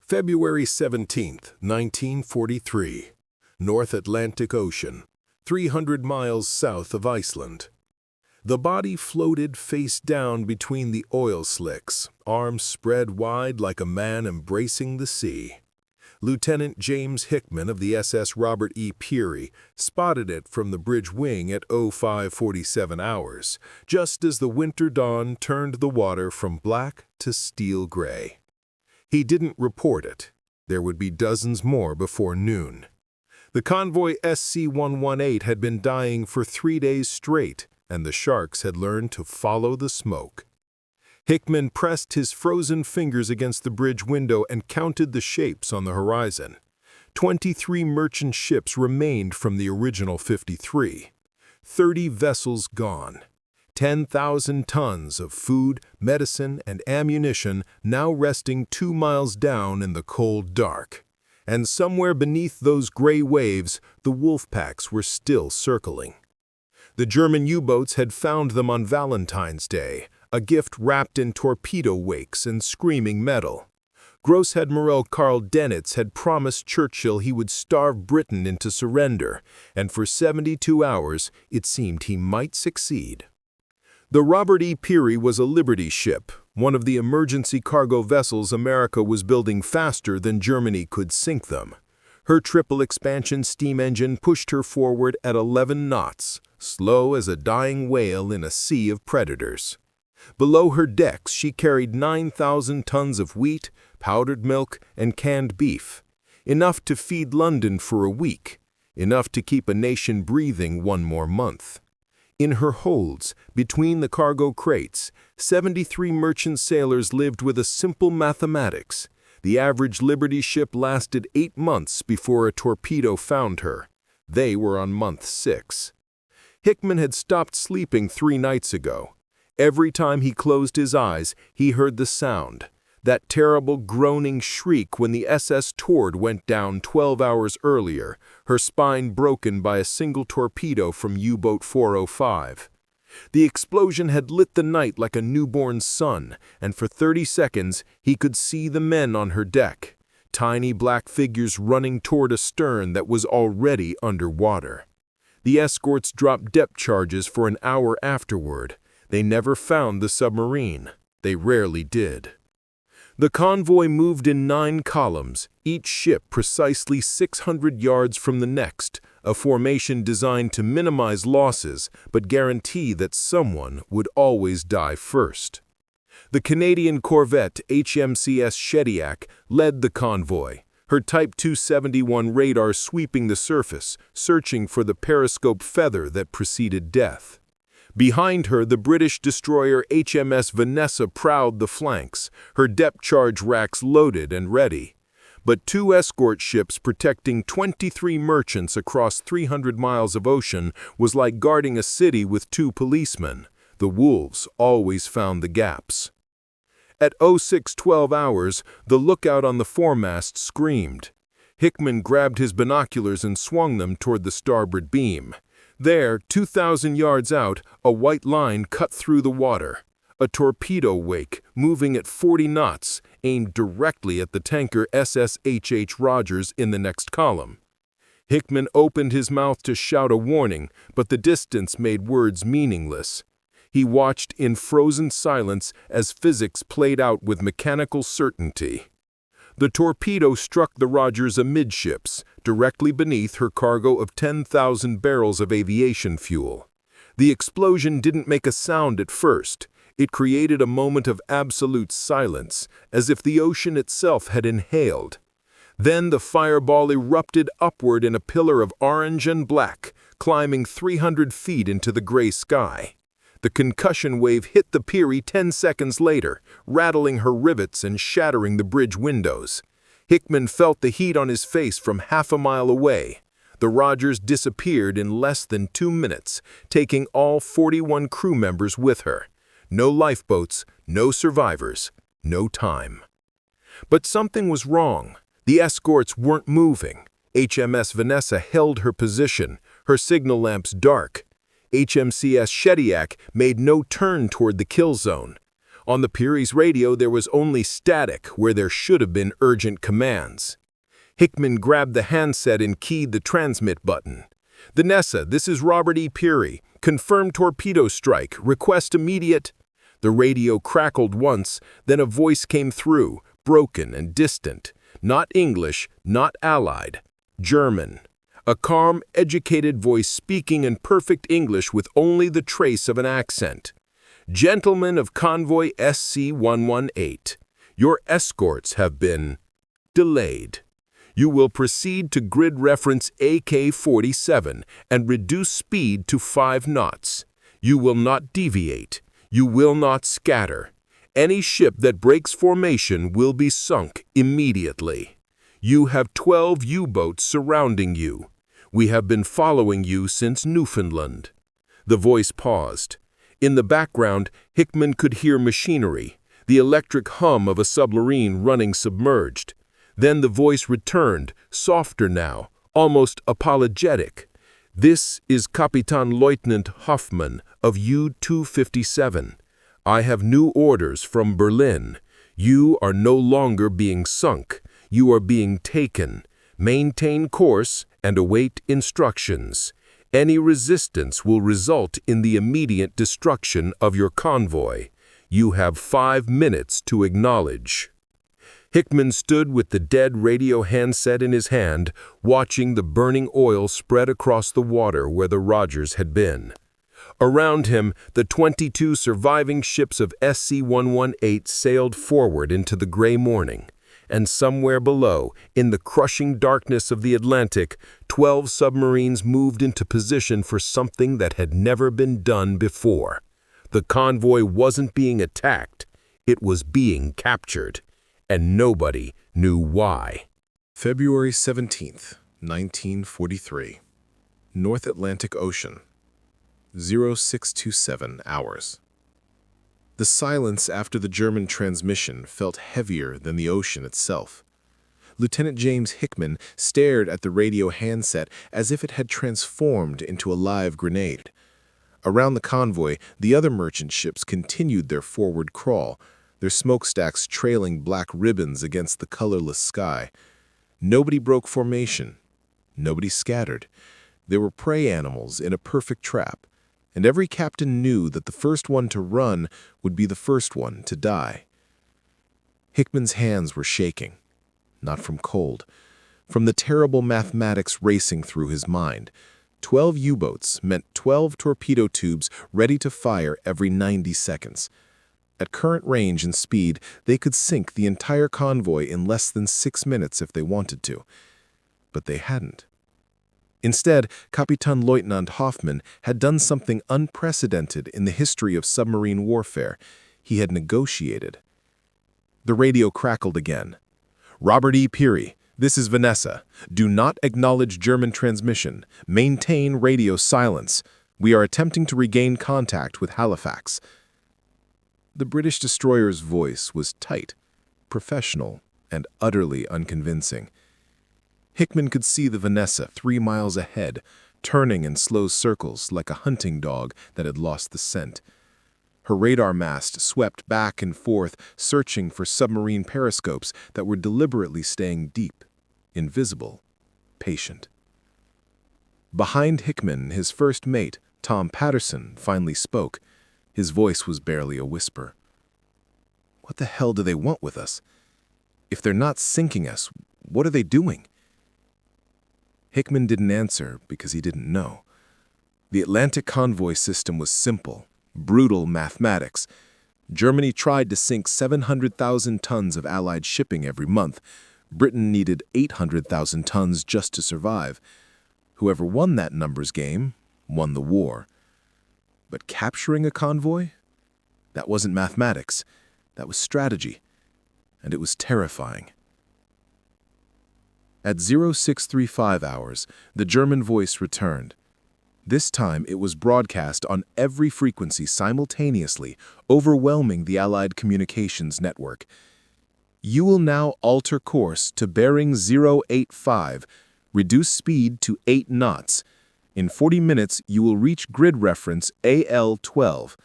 February 17, 1943. North Atlantic Ocean, 300 miles south of Iceland. The body floated face down between the oil slicks, arms spread wide like a man embracing the sea. Lieutenant James Hickman of the SS Robert E. Peary spotted it from the bridge wing at 05:47 hours, just as the winter dawn turned the water from black to steel gray. He didn't report it. There would be dozens more before noon. The Convoy SC-118 had been dying for 3 days straight, and the sharks had learned to follow the smoke. Hickman pressed his frozen fingers against the bridge window and counted the shapes on the horizon. 23 merchant ships remained from the original 53. 30 vessels gone. 10,000 tons of food, medicine, and ammunition now resting 2 miles down in the cold dark. And somewhere beneath those gray waves, the wolf packs were still circling. The German U-boats had found them on Valentine's Day, a gift wrapped in torpedo wakes and screaming metal. Gross-Admiral Karl Dönitz had promised Churchill he would starve Britain into surrender, and for 72 hours it seemed he might succeed. The Robert E. Peary was a Liberty ship, one of the emergency cargo vessels America was building faster than Germany could sink them. Her triple expansion steam engine pushed her forward at 11 knots, slow as a dying whale in a sea of predators. Below her decks she carried 9,000 tons of wheat, powdered milk, and canned beef, enough to feed London for a week, enough to keep a nation breathing 1 more month. In her holds, between the cargo crates, 73 merchant sailors lived with a simple mathematics. The average Liberty ship lasted 8 months before a torpedo found her. They were on month 6. Hickman had stopped sleeping 3 nights ago. Every time he closed his eyes, he heard the sound. That terrible groaning shriek when the SS Tord went down 12 hours earlier, her spine broken by a single torpedo from U-boat 405. The explosion had lit the night like a newborn sun, and for 30 seconds he could see the men on her deck, tiny black figures running toward a stern that was already underwater. The escorts dropped depth charges for an hour afterward. They never found the submarine. They rarely did. The convoy moved in 9 columns, each ship precisely 600 yards from the next, a formation designed to minimize losses but guarantee that someone would always die first. The Canadian corvette HMCS Shediac led the convoy, her Type 271 radar sweeping the surface, searching for the periscope feather that preceded death. Behind her, the British destroyer HMS Vanessa prowled the flanks, her depth charge racks loaded and ready. But 2 escort ships protecting 23 merchants across 300 miles of ocean was like guarding a city with 2 policemen. The wolves always found the gaps. At 06:12 hours, the lookout on the foremast screamed. Hickman grabbed his binoculars and swung them toward the starboard beam. There, 2,000 yards out, a white line cut through the water. A torpedo wake, moving at 40 knots, aimed directly at the tanker SSHH Rogers in the next column. Hickman opened his mouth to shout a warning, but the distance made words meaningless. He watched in frozen silence as physics played out with mechanical certainty. The torpedo struck the Rogers amidships, directly beneath her cargo of 10,000 barrels of aviation fuel. The explosion didn't make a sound at first. It created a moment of absolute silence, as if the ocean itself had inhaled. Then the fireball erupted upward in a pillar of orange and black, climbing 300 feet into the gray sky. The concussion wave hit the Peary 10 seconds later, rattling her rivets and shattering the bridge windows. Hickman felt the heat on his face from half a mile away. The Rogers disappeared in less than 2 minutes, taking all 41 crew members with her. No lifeboats, no survivors, no time. But something was wrong. The escorts weren't moving. HMS Vanessa held her position, her signal lamps dark. HMCS Shediac made no turn toward the kill zone. On the Peary's radio, there was only static where there should have been urgent commands. Hickman grabbed the handset and keyed the transmit button. "The Nessa, this is Robert E. Peary. Confirmed torpedo strike. Request immediate." The radio crackled once, then a voice came through, broken and distant. Not English, not Allied. German. A calm, educated voice speaking in perfect English with only the trace of an accent. "Gentlemen of Convoy SC-118, your escorts have been delayed. You will proceed to grid reference AK-47 and reduce speed to 5 knots. You will not deviate. You will not scatter. Any ship that breaks formation will be sunk immediately. You have 12 U-boats surrounding you. We have been following you since Newfoundland." The voice paused. In the background, Hickman could hear machinery, the electric hum of a submarine running submerged. Then the voice returned, softer now, almost apologetic. "This is Kapitan Lieutenant Hoffman of U-257. I have new orders from Berlin. You are no longer being sunk. You are being taken. Maintain course and await instructions. Any resistance will result in the immediate destruction of your convoy. You have 5 minutes to acknowledge." Hickman stood with the dead radio handset in his hand, watching the burning oil spread across the water where the Rogers had been. Around him, the 22 surviving ships of SC-118 sailed forward into the gray morning. And somewhere below, in the crushing darkness of the Atlantic, 12 submarines moved into position for something that had never been done before. The convoy wasn't being attacked, it was being captured, and nobody knew why. February 17th, 1943. North Atlantic Ocean. 0627 hours. The silence after the German transmission felt heavier than the ocean itself. Lieutenant James Hickman stared at the radio handset as if it had transformed into a live grenade. Around the convoy, the other merchant ships continued their forward crawl, their smokestacks trailing black ribbons against the colorless sky. Nobody broke formation. Nobody scattered. They were prey animals in a perfect trap, and every captain knew that the first one to run would be the first one to die. Hickman's hands were shaking, not from cold, from the terrible mathematics racing through his mind. 12 U-boats meant 12 torpedo tubes ready to fire every 90 seconds. At current range and speed, they could sink the entire convoy in less than 6 minutes if they wanted to. But they hadn't. Instead, Kapitan Lieutenant Hoffman had done something unprecedented in the history of submarine warfare. He had negotiated. The radio crackled again. "Robert E. Peary, this is Vanessa. Do not acknowledge German transmission. Maintain radio silence. We are attempting to regain contact with Halifax." The British destroyer's voice was tight, professional, and utterly unconvincing. Hickman could see the Vanessa 3 miles ahead, turning in slow circles like a hunting dog that had lost the scent. Her radar mast swept back and forth, searching for submarine periscopes that were deliberately staying deep, invisible, patient. Behind Hickman, his first mate, Tom Patterson, finally spoke. His voice was barely a whisper. "What the hell do they want with us? If they're not sinking us, what are they doing?" Hickman didn't answer because he didn't know. The Atlantic convoy system was simple, brutal mathematics. Germany tried to sink 700,000 tons of Allied shipping every month. Britain needed 800,000 tons just to survive. Whoever won that numbers game won the war. But capturing a convoy? That wasn't mathematics. That was strategy. And it was terrifying. At 0635 hours, the German voice returned. This time it was broadcast on every frequency simultaneously, overwhelming the Allied communications network. "You will now alter course to bearing 085, reduce speed to 8 knots. In 40 minutes, you will reach grid reference AL-12.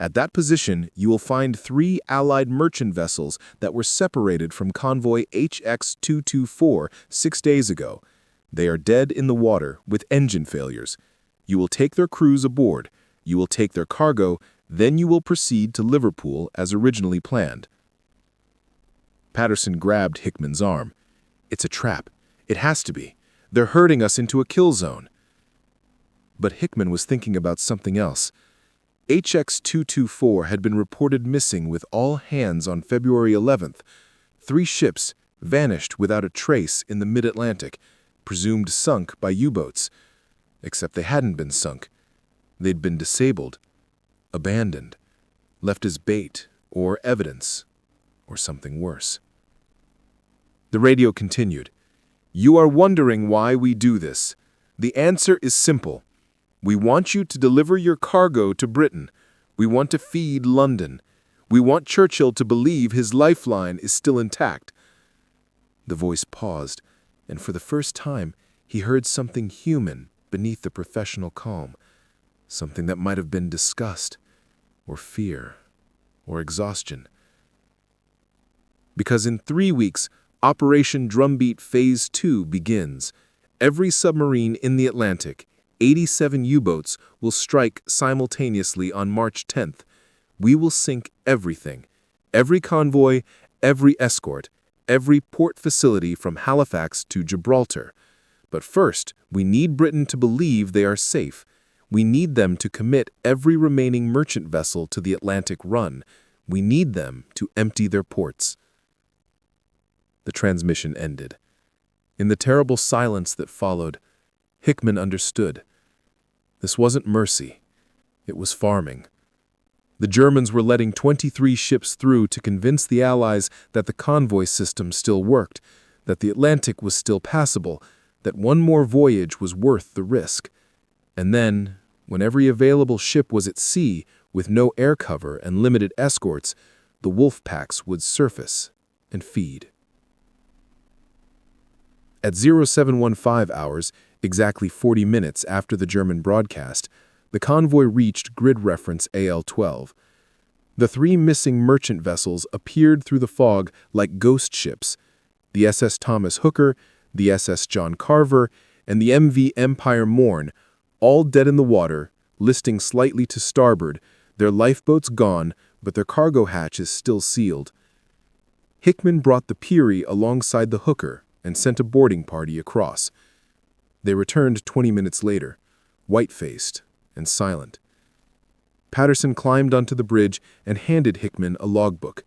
At that position, you will find 3 Allied merchant vessels that were separated from convoy HX-224 6 days ago. They are dead in the water with engine failures. You will take their crews aboard. You will take their cargo, then you will proceed to Liverpool as originally planned. Patterson grabbed Hickman's arm. It's a trap. It has to be. They're herding us into a kill zone. But Hickman was thinking about something else. HX-224 had been reported missing with all hands on February 11th. 3 ships vanished without a trace in the mid-Atlantic, presumed sunk by U-boats. Except they hadn't been sunk. They'd been disabled, abandoned, left as bait or evidence, or something worse. The radio continued. You are wondering why we do this. The answer is simple. We want you to deliver your cargo to Britain. We want to feed London. We want Churchill to believe his lifeline is still intact. The voice paused, and for the first time, he heard something human beneath the professional calm, something that might have been disgust, or fear, or exhaustion. Because in 3 weeks, Operation Drumbeat Phase 2 begins. Every submarine in the Atlantic, 87 U-boats, will strike simultaneously on March 10th. We will sink everything. Every convoy, every escort, every port facility from Halifax to Gibraltar. But first, we need Britain to believe they are safe. We need them to commit every remaining merchant vessel to the Atlantic run. We need them to empty their ports. The transmission ended. In the terrible silence that followed, Hickman understood. This wasn't mercy. It was farming. The Germans were letting 23 ships through to convince the Allies that the convoy system still worked, that the Atlantic was still passable, that one more voyage was worth the risk. And then, when every available ship was at sea, with no air cover and limited escorts, the wolf packs would surface and feed. At 0715 hours, exactly 40 minutes after the German broadcast, the convoy reached grid reference AL-12. The 3 missing merchant vessels appeared through the fog like ghost ships: the SS Thomas Hooker, the SS John Carver, and the MV Empire Morn, all dead in the water, listing slightly to starboard, their lifeboats gone, but their cargo hatches still sealed. Hickman brought the Peary alongside the Hooker and sent a boarding party across. They returned 20 minutes later, white-faced and silent. Patterson climbed onto the bridge and handed Hickman a logbook.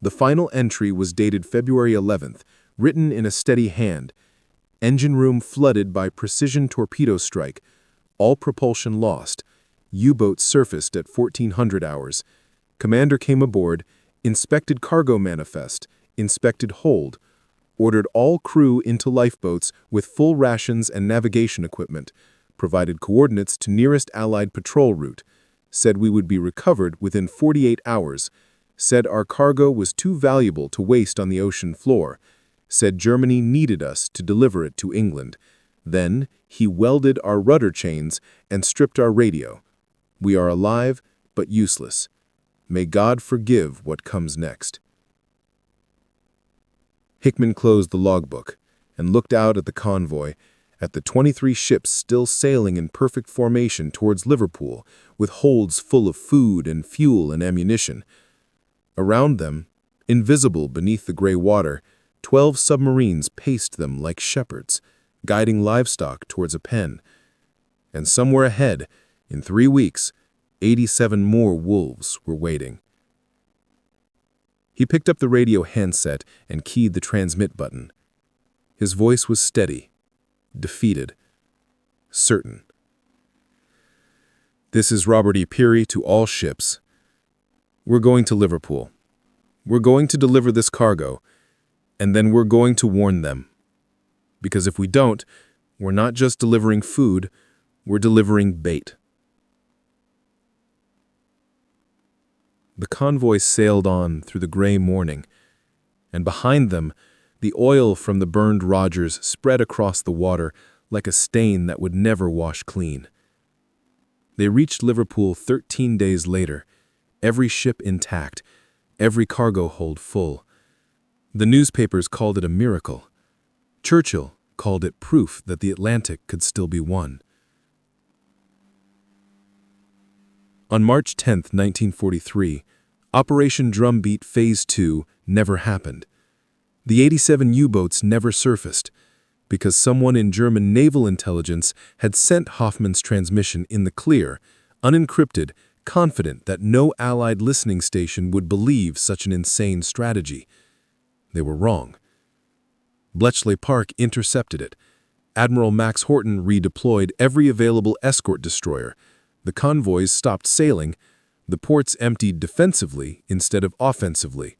The final entry was dated February 11th, written in a steady hand. Engine room flooded by precision torpedo strike. All propulsion lost. U-boat surfaced at 1400 hours. Commander came aboard, inspected cargo manifest, inspected hold, ordered all crew into lifeboats with full rations and navigation equipment, provided coordinates to nearest Allied patrol route, said we would be recovered within 48 hours, said our cargo was too valuable to waste on the ocean floor, said Germany needed us to deliver it to England. Then he welded our rudder chains and stripped our radio. We are alive, but useless. May God forgive what comes next. Hickman closed the logbook and looked out at the convoy, at the 23 ships still sailing in perfect formation towards Liverpool, with holds full of food and fuel and ammunition. Around them, invisible beneath the gray water, 12 submarines paced them like shepherds, guiding livestock towards a pen. And somewhere ahead, in 3 weeks, 87 more wolves were waiting. He picked up the radio handset and keyed the transmit button. His voice was steady, defeated, certain. This is Robert E. Peary to all ships. We're going to Liverpool. We're going to deliver this cargo, and then we're going to warn them. Because if we don't, we're not just delivering food, we're delivering bait. The convoy sailed on through the gray morning, and behind them, the oil from the burned Rogers spread across the water like a stain that would never wash clean. They reached Liverpool 13 days later, every ship intact, every cargo hold full. The newspapers called it a miracle. Churchill called it proof that the Atlantic could still be won. On March 10, 1943, Operation Drumbeat Phase 2 never happened. The 87 U-boats never surfaced, because someone in German naval intelligence had sent Hoffmann's transmission in the clear, unencrypted, confident that no Allied listening station would believe such an insane strategy. They were wrong. Bletchley Park intercepted it. Admiral Max Horton redeployed every available escort destroyer. The convoys stopped sailing. The ports emptied defensively instead of offensively.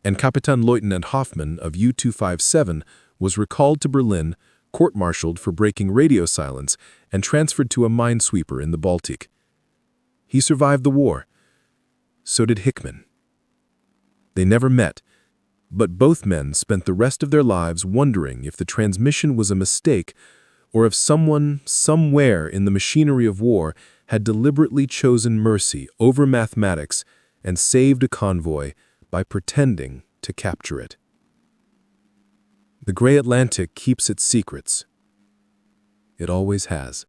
And Kapitänleutnant Hoffmann of U-257 was recalled to Berlin, court-martialed for breaking radio silence, and transferred to a minesweeper in the Baltic. He survived the war. So did Hickman. They never met, but both men spent the rest of their lives wondering if the transmission was a mistake or if someone, somewhere in the machinery of war, had deliberately chosen mercy over mathematics and saved a convoy by pretending to capture it. The Gray Atlantic keeps its secrets. It always has.